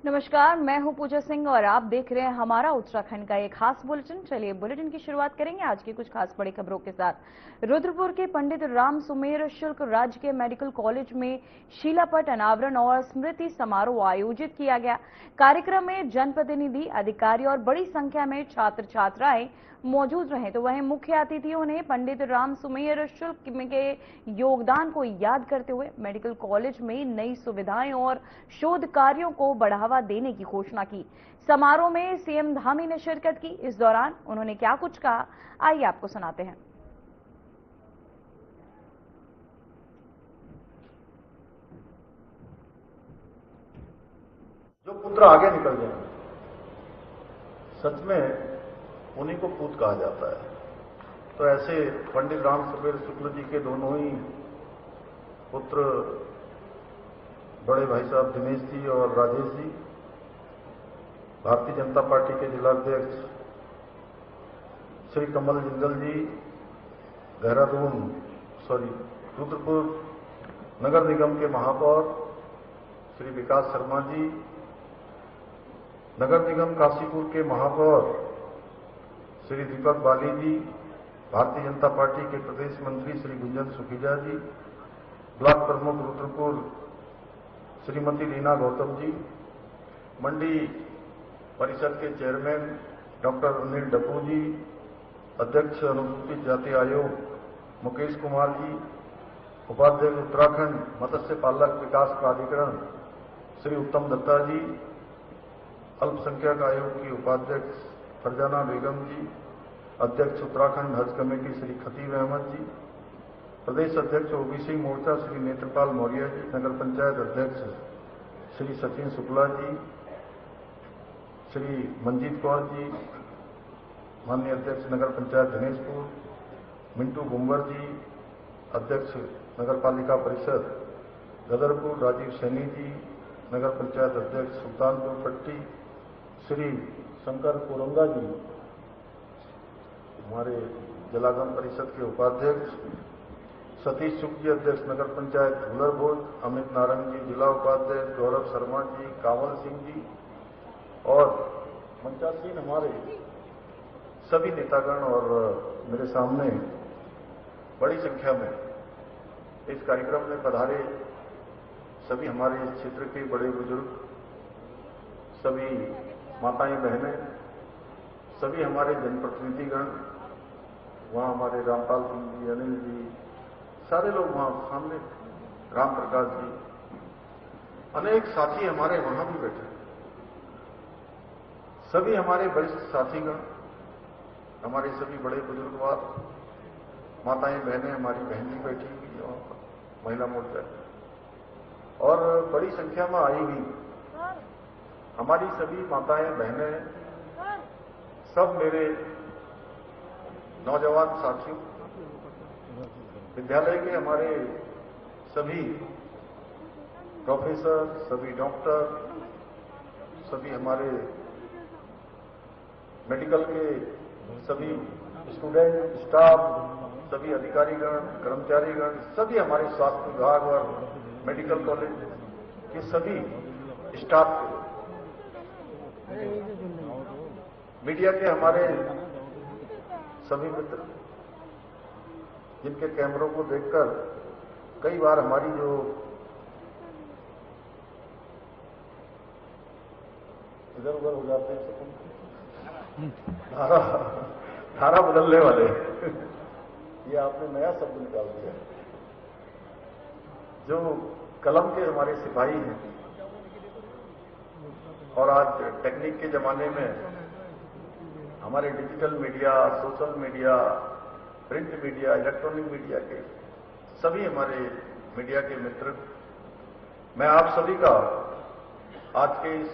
नमस्कार, मैं हूं पूजा सिंह और आप देख रहे हैं हमारा उत्तराखंड का एक खास बुलेटिन। चलिए बुलेटिन की शुरुआत करेंगे आज की कुछ खास बड़ी खबरों के साथ। रुद्रपुर के पंडित राम सुमेर शुल्क राजकीय मेडिकल कॉलेज में शिलापट अनावरण और स्मृति समारोह आयोजित किया गया। कार्यक्रम में जनप्रतिनिधि, अधिकारी और बड़ी संख्या में छात्र छात्राएं मौजूद रहे। तो वहीं मुख्य अतिथियों ने पंडित राम सुमेर शुल्क के योगदान को याद करते हुए मेडिकल कॉलेज में नई सुविधाएं और शोध कार्यों को बढ़ावा देने की घोषणा की। समारोह में सीएम धामी ने शिरकत की। इस दौरान उन्होंने क्या कुछ कहा, आइए आपको सुनाते हैं। जो पुत्र आगे निकल जाए, सच में उन्हीं को पूत कहा जाता है। तो ऐसे पंडित राम सुमेर शुक्ल जी के दोनों ही पुत्र बड़े भाई साहब दिनेश जी और राजेश जी, भारतीय जनता पार्टी के जिलाध्यक्ष श्री कमल जिंदल जी, रुद्रपुर नगर निगम के महापौर श्री विकास शर्मा जी, नगर निगम काशीपुर के महापौर श्री दीपक बाली जी, भारतीय जनता पार्टी के प्रदेश मंत्री श्री गुंजन सुखीजा जी, ब्लॉक प्रमुख रुद्रपुर श्रीमती रीना गौतम जी, मंडी परिषद के चेयरमैन डॉक्टर अनिल डप्पू जी, अध्यक्ष अनुसूचित जाति आयोग मुकेश कुमार जी, उपाध्यक्ष उत्तराखंड मत्स्य पालक विकास प्राधिकरण श्री उत्तम दत्ता जी, अल्पसंख्यक आयोग की उपाध्यक्ष फरजाना बेगम जी, अध्यक्ष उत्तराखंड हज कमेटी श्री खतीब अहमद जी, प्रदेश अध्यक्ष ओबीसी मोर्चा श्री नेत्रपाल मौर्य जी, नगर पंचायत अध्यक्ष श्री सचिन शुक्ला जी, श्री मंजीत कौर जी, माननीय अध्यक्ष नगर पंचायत दिनेशपुर मिंटू गुंबर जी, अध्यक्ष नगर पालिका परिषद गदरपुर राजीव सैनी जी, नगर पंचायत अध्यक्ष सुल्तानपुर पट्टी श्री शंकर कोरंगा जी, हमारे जलागम परिषद के उपाध्यक्ष सतीश सुख जी, अध्यक्ष नगर पंचायत हुलरभोज, अमित नारंग जी, जिला उपाध्यक्ष गौरव शर्मा जी, कांवल सिंह जी और मंचासीन हमारे सभी नेतागण और मेरे सामने बड़ी संख्या में इस कार्यक्रम में पधारे सभी हमारे इस क्षेत्र के बड़े बुजुर्ग, सभी माताएं बहनें, सभी हमारे जनप्रतिनिधिगण, वहां हमारे रामपाल सिंह जी, अनिल जी, सारे लोग वहां सामने, राम प्रकाश जी, अनेक साथी हमारे वहां भी बैठे, सभी हमारे वरिष्ठ साथीगण, हमारे सभी बड़े बुजुर्गवाद, माताएं बहनें, हमारी बहन भी बैठी हुई और महिला मोर्चा और बड़ी संख्या में आई हुई हमारी सभी माताएं बहनें, सब मेरे नौजवान साथियों, विद्यालय के हमारे सभी प्रोफेसर, सभी डॉक्टर, सभी हमारे मेडिकल के सभी स्टूडेंट, स्टाफ, सभी अधिकारीगण, कर्मचारीगण, सभी हमारे स्वास्थ्य विभाग और मेडिकल कॉलेज के सभी स्टाफ के, मीडिया के हमारे सभी मित्र, जिनके कैमरों को देखकर कई बार हमारी जो इधर उधर हो जाते हैं, धारा बदलने वाले ये आपने नया शब्द निकाल दिया। जो कलम के हमारे सिपाही हैं और आज टेक्निक के जमाने में हमारे digital media, social media, print media, electronic media के सभी हमारे मीडिया के मित्र, मैं आप सभी का आज के इस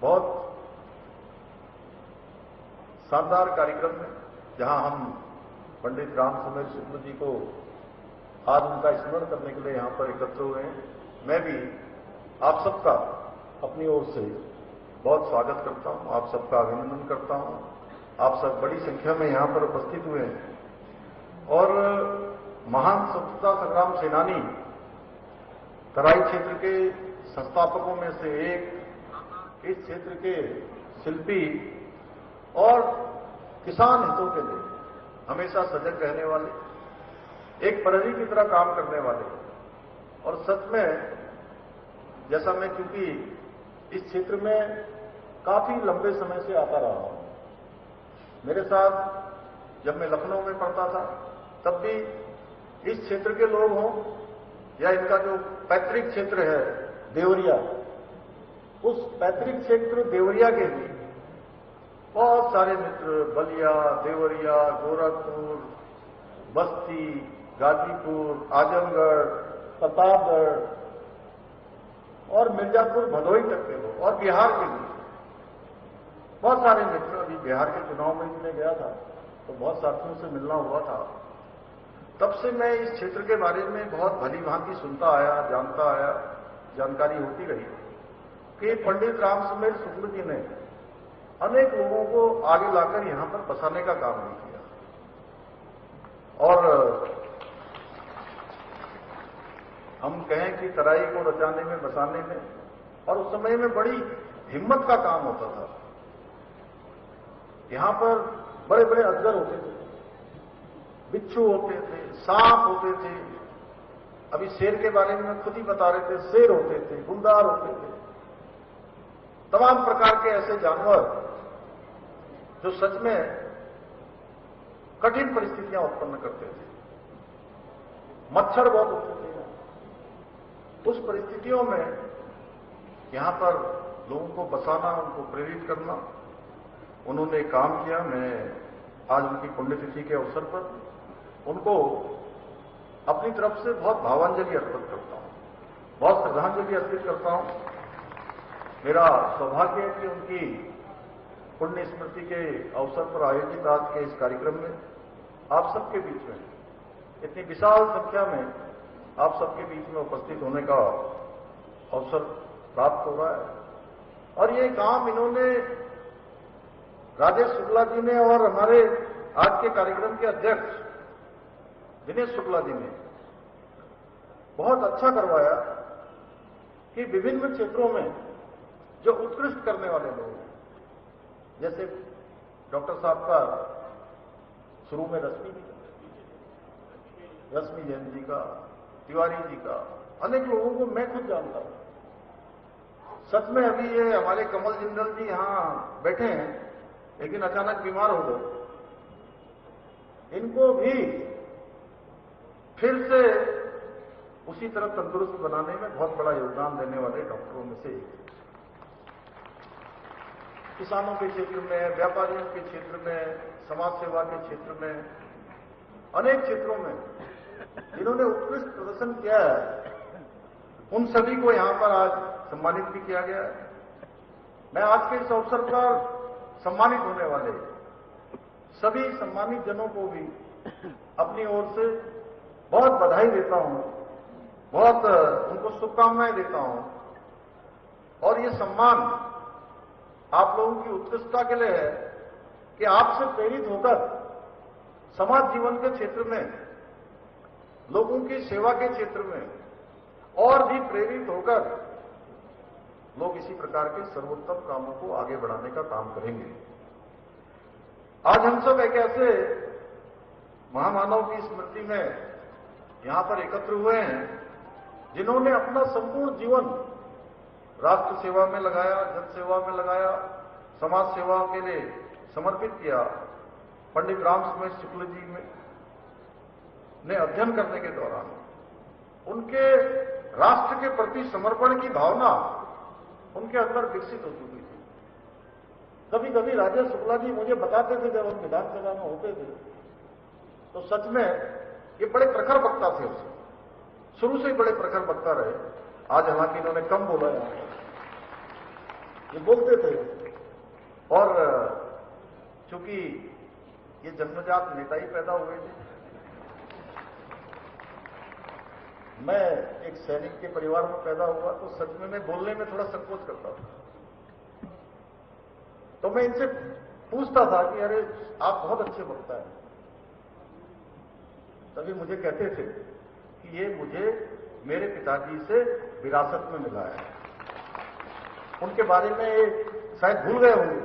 बहुत शानदार कार्यक्रम में, जहां हम पंडित राम सुमेर शुक्ल जी को आज उनका स्मरण करने के लिए यहां पर एकत्र हुए हैं, मैं भी आप सबका अपनी ओर से बहुत स्वागत करता हूं, आप सबका अभिनंदन करता हूं। आप सब बड़ी संख्या में यहां पर उपस्थित हुए हैं और महान स्वतंत्रता संग्राम सेनानी तराई क्षेत्र के संस्थापकों में से एक कि इस क्षेत्र के शिल्पी और किसान हितों के लिए हमेशा सजग रहने वाले, एक प्रहरी की तरह काम करने वाले, और सच में जैसा मैं चूंकि इस क्षेत्र में काफी लंबे समय से आता रहा हूं, मेरे साथ जब मैं लखनऊ में पढ़ता था तब भी इस क्षेत्र के लोग हों या इनका जो पैतृक क्षेत्र है देवरिया, उस पैतृक क्षेत्र देवरिया के भी बहुत सारे मित्र बलिया, देवरिया, गोरखपुर, बस्ती, गाजीपुर, आजमगढ़, प्रतापगढ़ और मिर्जापुर, भदोही तक के लोग, और बिहार के भी बहुत सारे मित्र। अभी बिहार के चुनाव में मैं गया था तो बहुत साथियों से मिलना हुआ था। तब से मैं इस क्षेत्र के बारे में बहुत भली भांति सुनता आया, जानता आया, जानकारी होती रही कि पंडित राम सुमेर शुक्ल जी ने अनेक लोगों को आगे लाकर यहां पर बसाने का काम भी किया, और हम कहें कि तराई को रचाने में, बसाने में, और उस समय में बड़ी हिम्मत का काम होता था। यहां पर बड़े बड़े अजगर होते थे, बिच्छू होते थे, सांप होते थे, अभी शेर के बारे में खुद ही बता रहे थे, शेर होते थे, गुंडार होते थे, तमाम प्रकार के ऐसे जानवर जो सच में कठिन परिस्थितियां उत्पन्न करते थे। मच्छर बहुत होते थे। उस परिस्थितियों में यहां पर लोगों को बसाना, उनको प्रेरित करना, उन्होंने काम किया। मैं आज उनकी पुण्यतिथि के अवसर पर उनको अपनी तरफ से बहुत भावांजलि अर्पित करता हूं, बहुत श्रद्धांजलि अर्पित करता हूं। मेरा सौभाग्य है कि उनकी पुण्य स्मृति के अवसर पर आयोजित आज के इस कार्यक्रम में आप सबके बीच में, इतनी विशाल संख्या में आप सबके बीच में उपस्थित होने का अवसर प्राप्त हो रहा है। और ये काम इन्होंने, राजेश शुक्ला जी ने और हमारे आज के कार्यक्रम के अध्यक्ष दिनेश शुक्ला जी ने बहुत अच्छा करवाया कि विभिन्न क्षेत्रों में जो उत्कृष्ट करने वाले लोग हैं, जैसे डॉक्टर साहब का शुरू में रश्मि जैन जी का, तिवारी जी का, अनेक लोगों को मैं खुद जानता हूं। सच में अभी ये हमारे कमल जिंदल जी यहां बैठे हैं, लेकिन अचानक बीमार हो गए। इनको भी फिर से उसी तरह तंदुरुस्त बनाने में बहुत बड़ा योगदान देने वाले डॉक्टरों में से एक। किसानों के क्षेत्र में, व्यापारियों के क्षेत्र में, समाज सेवा के क्षेत्र में, अनेक क्षेत्रों में जिन्होंने उत्कृष्ट प्रदर्शन किया है, उन सभी को यहां पर आज सम्मानित भी किया गया है। मैं आज के इस अवसर पर सम्मानित होने वाले सभी सम्मानित जनों को भी अपनी ओर से बहुत बधाई देता हूं, बहुत उनको शुभकामनाएं देता हूं। और ये सम्मान आप लोगों की उत्कृष्टता के लिए है कि आपसे प्रेरित होकर समाज जीवन के क्षेत्र में, लोगों की सेवा के क्षेत्र में और भी प्रेरित होकर लोग इसी प्रकार के सर्वोत्तम कामों को आगे बढ़ाने का काम करेंगे। आज हम सब एक ऐसे महामानव की स्मृति में यहां पर एकत्र हुए हैं जिन्होंने अपना संपूर्ण जीवन राष्ट्र सेवा में लगाया, जन सेवा में लगाया, समाज सेवा के लिए समर्पित किया। पंडित राम सुमेर शुक्ल जी ने अध्ययन करने के दौरान उनके राष्ट्र के प्रति समर्पण की भावना उनके अंदर विकसित हो चुकी थी। कभी कभी राजेश शुक्ला जी मुझे बताते थे, जब हम विधानसभा में होते थे तो सच में ये बड़े प्रखर वक्ता थे, उससे शुरू से ही बड़े प्रखर वक्ता रहे। आज हालांकि इन्होंने कम बोला है, ये बोलते थे। और चूंकि ये जन्मजात नेता ही पैदा हुए थे, मैं एक सैनिक के परिवार में पैदा हुआ, तो सच में मैं बोलने में थोड़ा संकोच करता था। तो मैं इनसे पूछता था कि अरे आप बहुत अच्छे वक्ता हैं। तभी मुझे कहते थे कि ये मुझे मेरे पिताजी से विरासत में मिला है। उनके बारे में शायद भूल गए होंगे।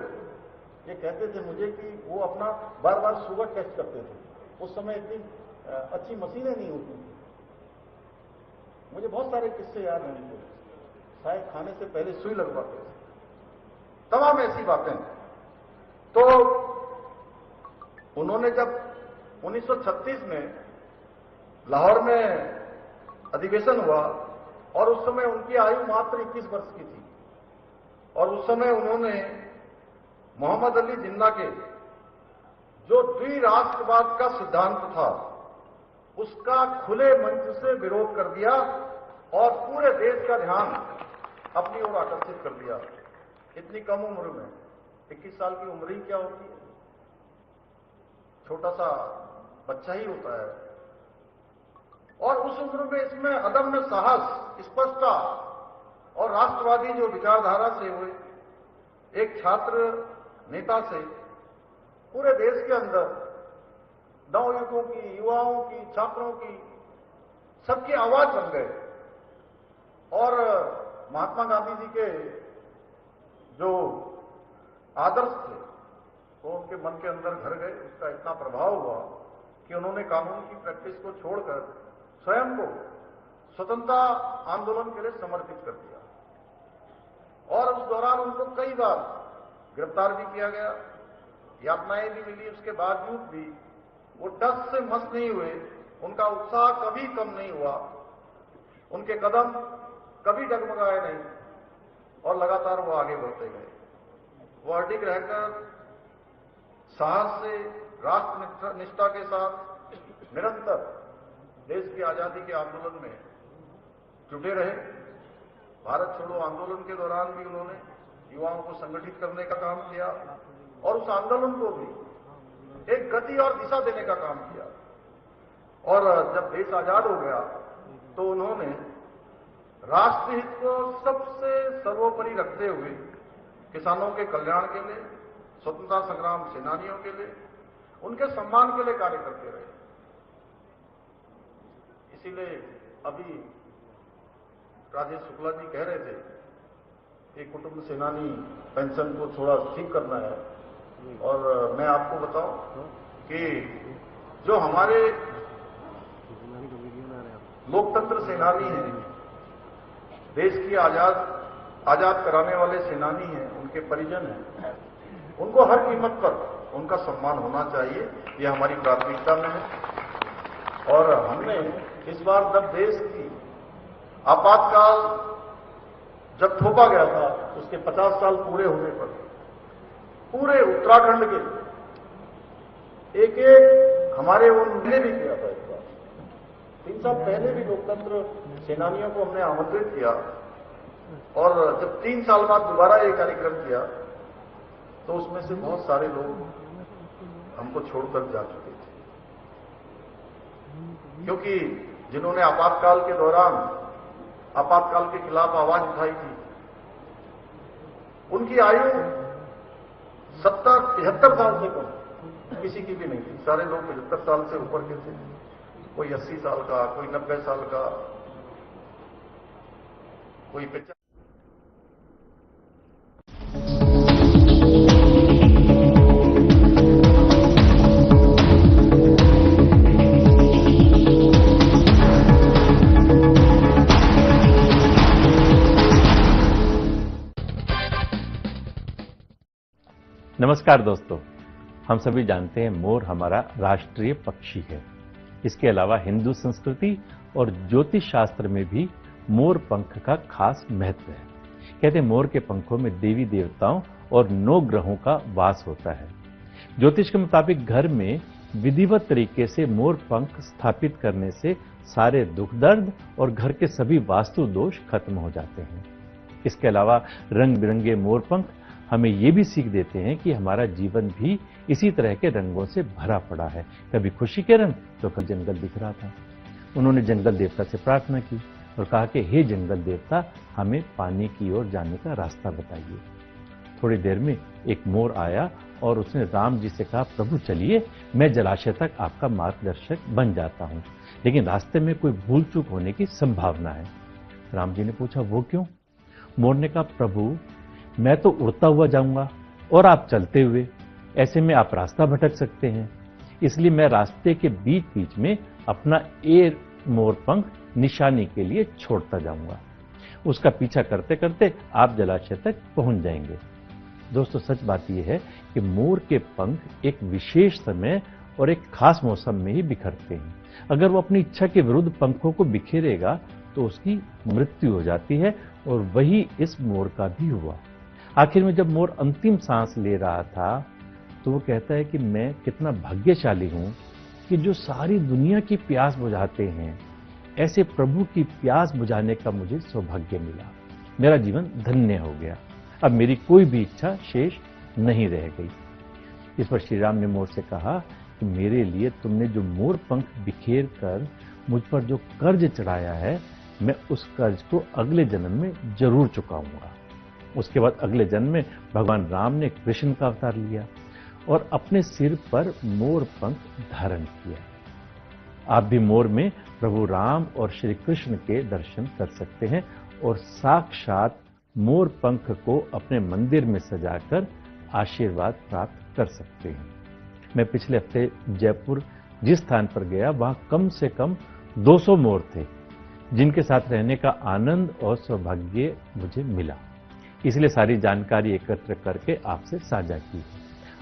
ये कहते थे मुझे कि वो अपना बार बार शुगर टेस्ट करते थे। उस समय इतनी अच्छी मशीनें नहीं होती थी। मुझे बहुत सारे किस्से याद हैं उनके। शायद खाने से पहले सुई लगवाते थे। तमाम ऐसी बातें। तो उन्होंने जब 1936 में लाहौर में अधिवेशन हुआ और उस समय उनकी आयु मात्र 21 वर्ष की थी और उस समय उन्होंने मोहम्मद अली जिन्ना के जो द्विराष्ट्रवाद का सिद्धांत था उसका खुले मंच से विरोध कर दिया और पूरे देश का ध्यान अपनी ओर आकर्षित कर दिया। इतनी कम उम्र में 21 साल की उम्र ही क्या होती है, छोटा सा बच्चा ही होता है। और उस उम्र में इसमें अदम्य साहस, स्पष्टता और राष्ट्रवादी जो विचारधारा से हुए एक छात्र नेता से पूरे देश के अंदर नवयुवकों की, युवाओं की, छात्रों की, सबकी आवाज बन गए। और महात्मा गांधी जी के जो आदर्श थे वो उनके मन के अंदर घर गए। उसका इतना प्रभाव हुआ कि उन्होंने कानून की प्रैक्टिस को छोड़कर स्वयं को स्वतंत्रता आंदोलन के लिए समर्पित कर दिया। और उस दौरान उनको कई बार गिरफ्तार भी किया गया, यातनाएं भी मिली। उसके बावजूद भी वो टस से मस नहीं हुए, उनका उत्साह कभी कम नहीं हुआ, उनके कदम कभी डगमगाए नहीं और लगातार वो आगे बढ़ते गए। वो अडिग रहकर साहस से, राष्ट्र निष्ठा के साथ निरंतर देश की आजादी के आंदोलन में जुटे रहे। भारत छोड़ो आंदोलन के दौरान भी उन्होंने युवाओं को संगठित करने का काम किया और उस आंदोलन को भी एक गति और दिशा देने का काम किया। और जब देश आजाद हो गया तो उन्होंने राष्ट्रहित को सबसे सर्वोपरि रखते हुए किसानों के कल्याण के लिए, स्वतंत्रता संग्राम सेनानियों के लिए, उनके सम्मान के लिए कार्य करते रहे। इसीलिए अभी राजेश शुक्ला जी कह रहे थे कि कुटुंब सेनानी पेंशन को थोड़ा ठीक करना है। और मैं आपको बताऊं कि जो हमारे लोकतंत्र सेनानी हैं, देश की आजाद कराने वाले सेनानी हैं, उनके परिजन हैं, उनको हर कीमत पर उनका सम्मान होना चाहिए। ये हमारी प्राथमिकता में है। और हमने इस बार जब देश की आपातकाल जब थोपा गया था उसके 50 साल पूरे होने पर पूरे उत्तराखंड के एक एक हमारे उन्होंने भी किया था। इस बार 3 साल पहले भी लोकतंत्र सेनानियों को हमने आमंत्रित किया और जब 3 साल बाद दोबारा ये कार्यक्रम किया तो उसमें से बहुत सारे लोग हमको छोड़कर जा चुके थे, क्योंकि जिन्होंने आपातकाल के दौरान आपातकाल के खिलाफ आवाज उठाई थी उनकी आयु 70-75 साल से कम किसी की भी नहीं थी। सारे लोग 75 साल से ऊपर के थे, कोई 80 साल का, कोई 90 साल का, कोई 50। नमस्कार दोस्तों, हम सभी जानते हैं मोर हमारा राष्ट्रीय पक्षी है। इसके अलावा हिंदू संस्कृति और ज्योतिष शास्त्र में भी मोर पंख का खास महत्व है। कहते हैं मोर के पंखों में देवी देवताओं और 9 ग्रहों का वास होता है। ज्योतिष के मुताबिक घर में विधिवत तरीके से मोर पंख स्थापित करने से सारे दुख दर्द और घर के सभी वास्तु दोष खत्म हो जाते हैं। इसके अलावा रंग बिरंगे मोर पंख हमें ये भी सीख देते हैं कि हमारा जीवन भी इसी तरह के रंगों से भरा पड़ा है। कभी खुशी के रंग तो कभी जंगल दिख रहा था। उन्होंने जंगल देवता से प्रार्थना की और कहा कि हे जंगल देवता, हमें पानी की ओर जाने का रास्ता बताइए। थोड़ी देर में एक मोर आया और उसने राम जी से कहा, प्रभु चलिए, मैं जलाशय तक आपका मार्गदर्शक बन जाता हूं, लेकिन रास्ते में कोई भूल चूक होने की संभावना है। राम जी ने पूछा, वो क्यों? मोर ने कहा, प्रभु मैं तो उड़ता हुआ जाऊंगा और आप चलते हुए। ऐसे में आप रास्ता भटक सकते हैं। इसलिए मैं रास्ते के बीच बीच में अपना एयर मोरपंख निशानी के लिए छोड़ता जाऊंगा। उसका पीछा करते करते आप जलाशय तक पहुंच जाएंगे। दोस्तों, सच बात यह है कि मोर के पंख एक विशेष समय और एक खास मौसम में ही बिखरते हैं। अगर वो अपनी इच्छा के विरुद्ध पंखों को बिखेरेगा तो उसकी मृत्यु हो जाती है, और वही इस मोर का भी हुआ। आखिर में जब मोर अंतिम सांस ले रहा था तो वो कहता है कि मैं कितना भाग्यशाली हूं कि जो सारी दुनिया की प्यास बुझाते हैं, ऐसे प्रभु की प्यास बुझाने का मुझे सौभाग्य मिला। मेरा जीवन धन्य हो गया। अब मेरी कोई भी इच्छा शेष नहीं रह गई। इस पर श्री राम ने मोर से कहा कि मेरे लिए तुमने जो मोर पंख बिखेर कर मुझ पर जो कर्ज चढ़ाया है, मैं उस कर्ज को अगले जन्म में जरूर चुकाऊंगा। उसके बाद अगले जन्म में भगवान राम ने कृष्ण का अवतार लिया और अपने सिर पर मोर पंख धारण किया। आप भी मोर में प्रभु राम और श्री कृष्ण के दर्शन कर सकते हैं और साक्षात मोर पंख को अपने मंदिर में सजाकर आशीर्वाद प्राप्त कर सकते हैं। मैं पिछले हफ्ते जयपुर जिस स्थान पर गया, वहां कम से कम 200 मोर थे, जिनके साथ रहने का आनंद और सौभाग्य मुझे मिला। इसलिए सारी जानकारी एकत्र करके आपसे साझा की।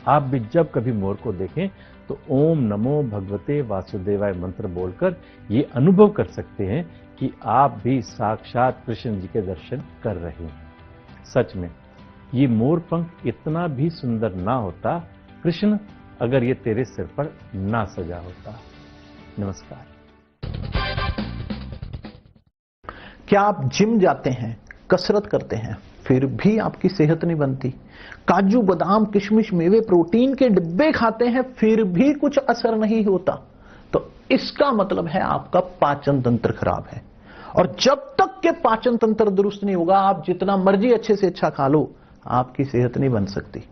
आप भी जब कभी मोर को देखें तो ओम नमो भगवते वासुदेवाय मंत्र बोलकर ये अनुभव कर सकते हैं कि आप भी साक्षात कृष्ण जी के दर्शन कर रहे हैं। सच में ये मोर पंख इतना भी सुंदर ना होता, कृष्ण, अगर ये तेरे सिर पर ना सजा होता। नमस्कार। क्या आप जिम जाते हैं, कसरत करते हैं, फिर भी आपकी सेहत नहीं बनती? काजू बादाम किशमिश मेवे प्रोटीन के डिब्बे खाते हैं, फिर भी कुछ असर नहीं होता? तो इसका मतलब है आपका पाचन तंत्र खराब है। और जब तक के पाचन तंत्र दुरुस्त नहीं होगा, आप जितना मर्जी अच्छे से अच्छा खा लो, आपकी सेहत नहीं बन सकती।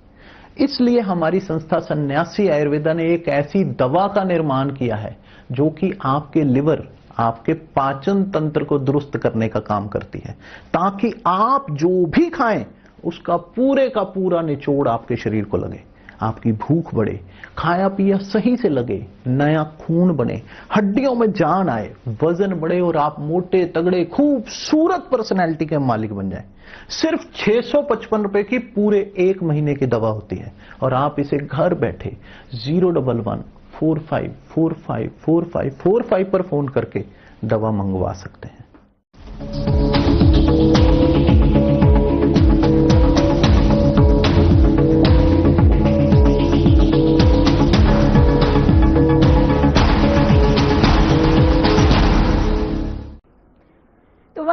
इसलिए हमारी संस्था सन्यासी आयुर्वेदा ने एक ऐसी दवा का निर्माण किया है जो कि आपके लिवर, आपके पाचन तंत्र को दुरुस्त करने का काम करती है, ताकि आप जो भी खाएं उसका पूरे का पूरा निचोड़ आपके शरीर को लगे, आपकी भूख बढ़े, खाया पिया सही से लगे, नया खून बने, हड्डियों में जान आए, वजन बढ़े और आप मोटे तगड़े खूबसूरत पर्सनैलिटी के मालिक बन जाएं। सिर्फ 655 रुपए की पूरे 1 महीने की दवा होती है और आप इसे घर बैठे 01145454545 पर फोन करके दवा मंगवा सकते हैं।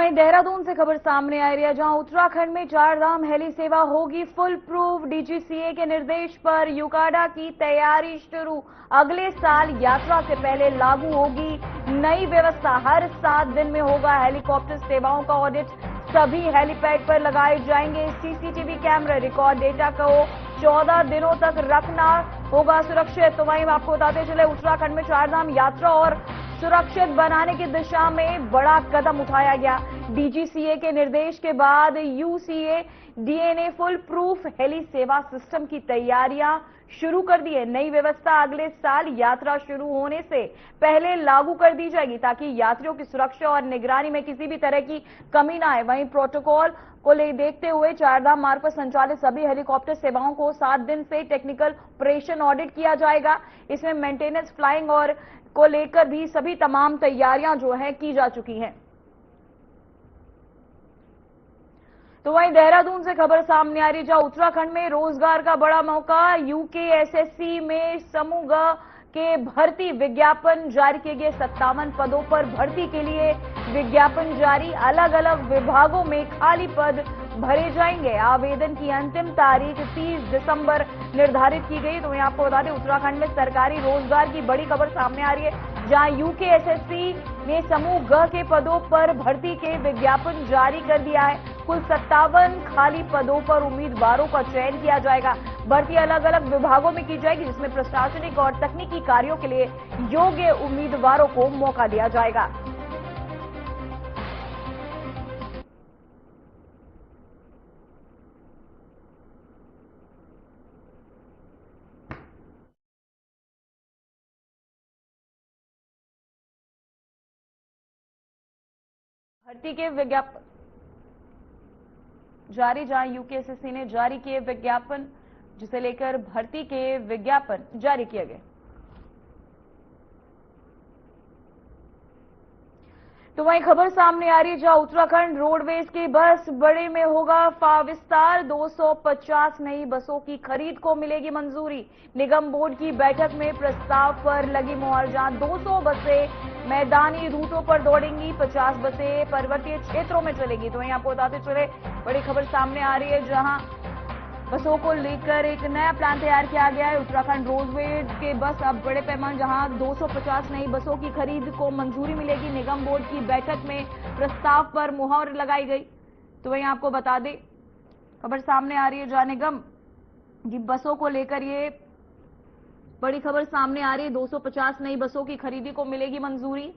देहरादून से खबर सामने आ रही है, जहां उत्तराखंड में 4 धाम हेली सेवा होगी फुल प्रूफ। डीजीसीए के निर्देश पर यूकाडा की तैयारी शुरू। अगले साल यात्रा से पहले लागू होगी नई व्यवस्था। हर 7 दिन में होगा हेलीकॉप्टर सेवाओं का ऑडिट। सभी हेलीपैड पर लगाए जाएंगे सीसीटीवी कैमरे। रिकॉर्ड डेटा को 14 दिनों तक रखना होगा सुरक्षित। तो वहीं आपको बताते चले, उत्तराखंड में 4 धाम यात्रा और सुरक्षित बनाने की दिशा में बड़ा कदम उठाया गया। डीजीसीए के निर्देश के बाद यूसीए डीए ने फुल प्रूफ हेली सेवा सिस्टम की तैयारियां शुरू कर दी है। नई व्यवस्था अगले साल यात्रा शुरू होने से पहले लागू कर दी जाएगी, ताकि यात्रियों की सुरक्षा और निगरानी में किसी भी तरह की कमी ना आए। वहीं प्रोटोकॉल को देखते हुए 4 धाम मार्ग पर संचालित सभी हेलीकॉप्टर सेवाओं को 7 दिन से टेक्निकल ऑपरेशन ऑडिट किया जाएगा। इसमें मेंटेनेंस, फ्लाइंग और को लेकर भी सभी तमाम तैयारियां जो है की जा चुकी हैं। तो वहीं देहरादून से खबर सामने आ रही, जहां उत्तराखंड में रोजगार का बड़ा मौका। यूकेएसएससी में समूह ग के भर्ती विज्ञापन जारी किए गए। 57 पदों पर भर्ती के लिए विज्ञापन जारी। अलग अलग विभागों में खाली पद भरे जाएंगे। आवेदन की अंतिम तारीख 30 दिसंबर निर्धारित की गई। तो यहाँ आपको बता दें, उत्तराखंड में सरकारी रोजगार की बड़ी खबर सामने आ रही है, जहां यूकेएसएससी ने समूह ग के पदों पर भर्ती के विज्ञापन जारी कर दिया है। कुल 57 खाली पदों पर उम्मीदवारों का चयन किया जाएगा। भर्ती अलग अलग विभागों में की जाएगी, जिसमें प्रशासनिक और तकनीकी कार्यों के लिए योग्य उम्मीदवारों को मौका दिया जाएगा। भर्ती के विज्ञापन जारी, जहां यूकेएसएससी ने जारी किए विज्ञापन, जिसे लेकर भर्ती के विज्ञापन जारी किए गए। तो वहीं खबर सामने आ रही है, जहां उत्तराखंड रोडवेज की बस बड़े में होगा विस्तार। 250 नई बसों की खरीद को मिलेगी मंजूरी। निगम बोर्ड की बैठक में प्रस्ताव पर लगी मुहर, जहां 200 बसें मैदानी रूटों पर दौड़ेंगी, 50 बसें पर्वतीय क्षेत्रों में चलेगी। तो वहीं आपको बताते चले, बड़ी खबर सामने आ रही है, जहां बसों को लेकर एक नया प्लान तैयार किया गया है। उत्तराखंड रोडवेज के बस अब बड़े पैमाने, जहां 250 नई बसों की खरीद को मंजूरी मिलेगी। निगम बोर्ड की बैठक में प्रस्ताव पर मुहर लगाई गई। तो वहीं आपको बता दें, खबर सामने आ रही है, जहां निगम की बसों को लेकर ये बड़ी खबर सामने आ रही है। 250 नई बसों की खरीदी को मिलेगी मंजूरी।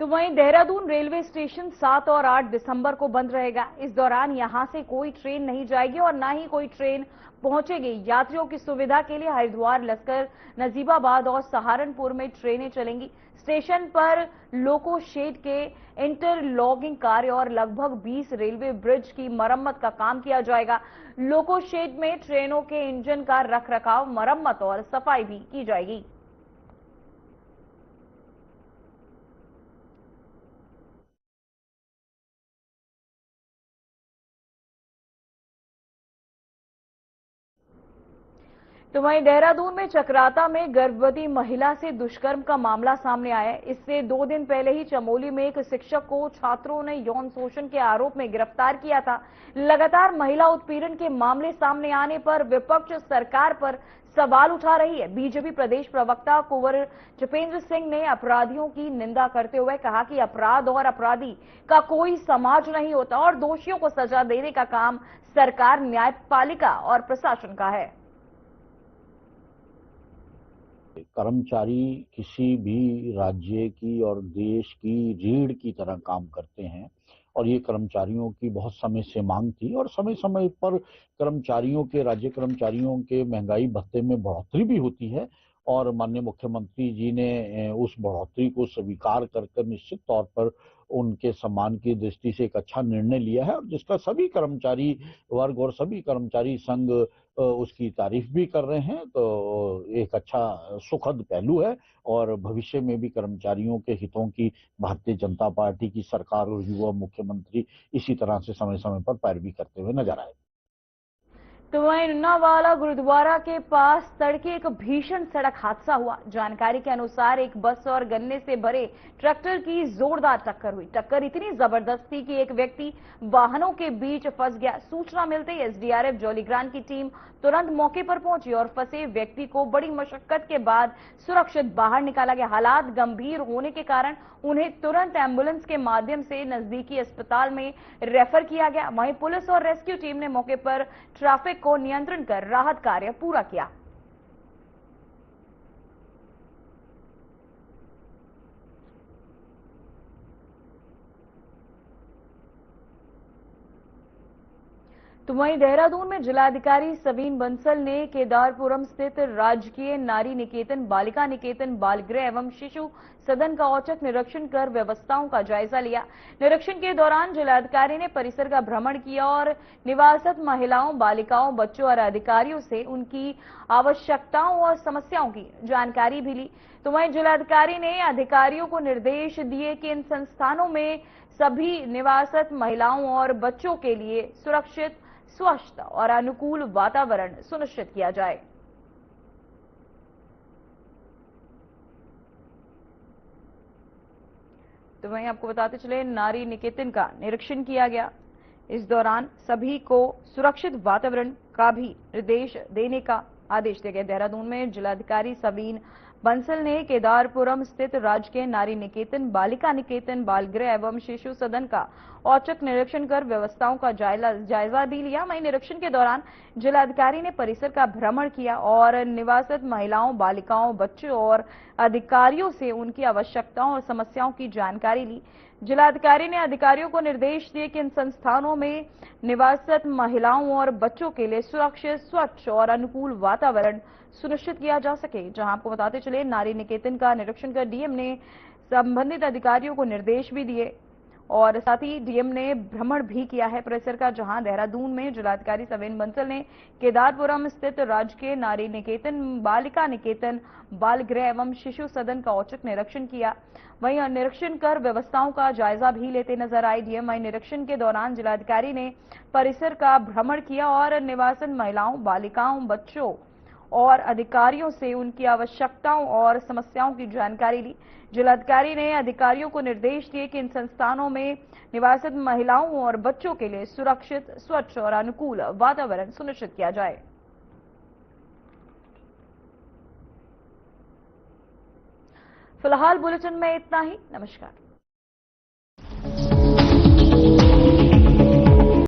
तो वहीं देहरादून रेलवे स्टेशन 7 और 8 दिसंबर को बंद रहेगा। इस दौरान यहां से कोई ट्रेन नहीं जाएगी और ना ही कोई ट्रेन पहुंचेगी। यात्रियों की सुविधा के लिए हरिद्वार, लश्कर, नजीबाबाद और सहारनपुर में ट्रेनें चलेंगी। स्टेशन पर लोको शेड के इंटरलॉकिंग कार्य और लगभग 20 रेलवे ब्रिज की मरम्मत का काम किया जाएगा। लोको शेड में ट्रेनों के इंजन का रखरखाव, मरम्मत और सफाई भी की जाएगी। तो वहीं देहरादून में चक्राता में गर्भवती महिला से दुष्कर्म का मामला सामने आया है। इससे 2 दिन पहले ही चमोली में एक शिक्षक को छात्रों ने यौन शोषण के आरोप में गिरफ्तार किया था। लगातार महिला उत्पीड़न के मामले सामने आने पर विपक्ष सरकार पर सवाल उठा रही है। बीजेपी प्रदेश प्रवक्ता कुंवर जपेंद्र सिंह ने अपराधियों की निंदा करते हुए कहा कि अपराध और अपराधी का कोई समाज नहीं होता और दोषियों को सजा देने का काम सरकार, न्यायपालिका और प्रशासन का है। कर्मचारी किसी भी राज्य की और देश की रीढ़ की तरह काम करते हैं और ये कर्मचारियों की बहुत समय से मांग थी और समय समय पर राज्य कर्मचारियों के महंगाई भत्ते में बढ़ोतरी भी होती है और माननीय मुख्यमंत्री जी ने उस बढ़ोतरी को स्वीकार कर निश्चित तौर पर उनके सम्मान की दृष्टि से एक अच्छा निर्णय लिया है और जिसका सभी कर्मचारी वर्ग और सभी कर्मचारी संघ उसकी तारीफ भी कर रहे हैं। तो एक अच्छा सुखद पहलू है और भविष्य में भी कर्मचारियों के हितों की भारतीय जनता पार्टी की सरकार और युवा मुख्यमंत्री इसी तरह से समय समय पर पैरवी करते हुए नजर आए। तो वहीं नुनावाला गुरुद्वारा के पास तड़के एक भीषण सड़क हादसा हुआ। जानकारी के अनुसार एक बस और गन्ने से भरे ट्रैक्टर की जोरदार टक्कर हुई। टक्कर इतनी जबरदस्त थी कि एक व्यक्ति वाहनों के बीच फंस गया। सूचना मिलते ही एसडीआरएफ जौलीग्रांट की टीम तुरंत मौके पर पहुंची और फंसे व्यक्ति को बड़ी मशक्कत के बाद सुरक्षित बाहर निकाला गया। हालात गंभीर होने के कारण उन्हें तुरंत एम्बुलेंस के माध्यम से नजदीकी अस्पताल में रेफर किया गया। वहीं पुलिस और रेस्क्यू टीम ने मौके पर ट्रैफिक को नियंत्रण कर राहत कार्य पूरा किया। तो वहीं देहरादून में जिलाधिकारी सवीन बंसल ने केदारपुरम स्थित राजकीय नारी निकेतन, बालिका निकेतन, बाल गृह एवं शिशु सदन का औचक निरीक्षण कर व्यवस्थाओं का जायजा लिया। निरीक्षण के दौरान जिलाधिकारी ने परिसर का भ्रमण किया और निवासरत महिलाओं, बालिकाओं, बच्चों और अधिकारियों से उनकी आवश्यकताओं और समस्याओं की जानकारी भी ली। तो वहीं जिलाधिकारी ने अधिकारियों को निर्देश दिए कि इन संस्थानों में सभी निवासरत महिलाओं और बच्चों के लिए सुरक्षित, स्वस्थ और अनुकूल वातावरण सुनिश्चित किया जाए। तो वहीं आपको बताते चले, नारी निकेतन का निरीक्षण किया गया। इस दौरान सभी को सुरक्षित वातावरण का भी निर्देश देने का आदेश दिया गया। देहरादून में जिलाधिकारी सवीन बंसल ने केदारपुरम स्थित राजकीय नारी निकेतन, बालिका निकेतन, बाल गृह एवं शिशु सदन का औचक निरीक्षण कर व्यवस्थाओं का जायजा भी लिया। वहीं निरीक्षण के दौरान जिलाधिकारी ने परिसर का भ्रमण किया और निवासित महिलाओं, बालिकाओं, बच्चों और अधिकारियों से उनकी आवश्यकताओं और समस्याओं की जानकारी ली। जिलाधिकारी ने अधिकारियों को निर्देश दिए कि इन संस्थानों में निवासरत महिलाओं और बच्चों के लिए सुरक्षित, स्वच्छ और अनुकूल वातावरण सुनिश्चित किया जा सके। जहां आपको बताते चले, नारी निकेतन का निरीक्षण कर डीएम ने संबंधित अधिकारियों को निर्देश भी दिए और साथ ही डीएम ने भ्रमण भी किया है परिसर का। जहां देहरादून में जिलाधिकारी सवेन बंसल ने केदारपुरम स्थित राजकीय नारी निकेतन, बालिका निकेतन, बाल गृह एवं शिशु सदन का औचक निरीक्षण किया। वहीं निरीक्षण कर व्यवस्थाओं का जायजा भी लेते नजर आए डीएम। वहीं निरीक्षण के दौरान जिलाधिकारी ने परिसर का भ्रमण किया और निवासन महिलाओं, बालिकाओं, बच्चों और अधिकारियों से उनकी आवश्यकताओं और समस्याओं की जानकारी ली। जिलाधिकारी ने अधिकारियों को निर्देश दिए कि इन संस्थानों में निवासित महिलाओं और बच्चों के लिए सुरक्षित, स्वच्छ और अनुकूल वातावरण सुनिश्चित किया जाए। फिलहाल बुलेटिन में इतना ही। नमस्कार।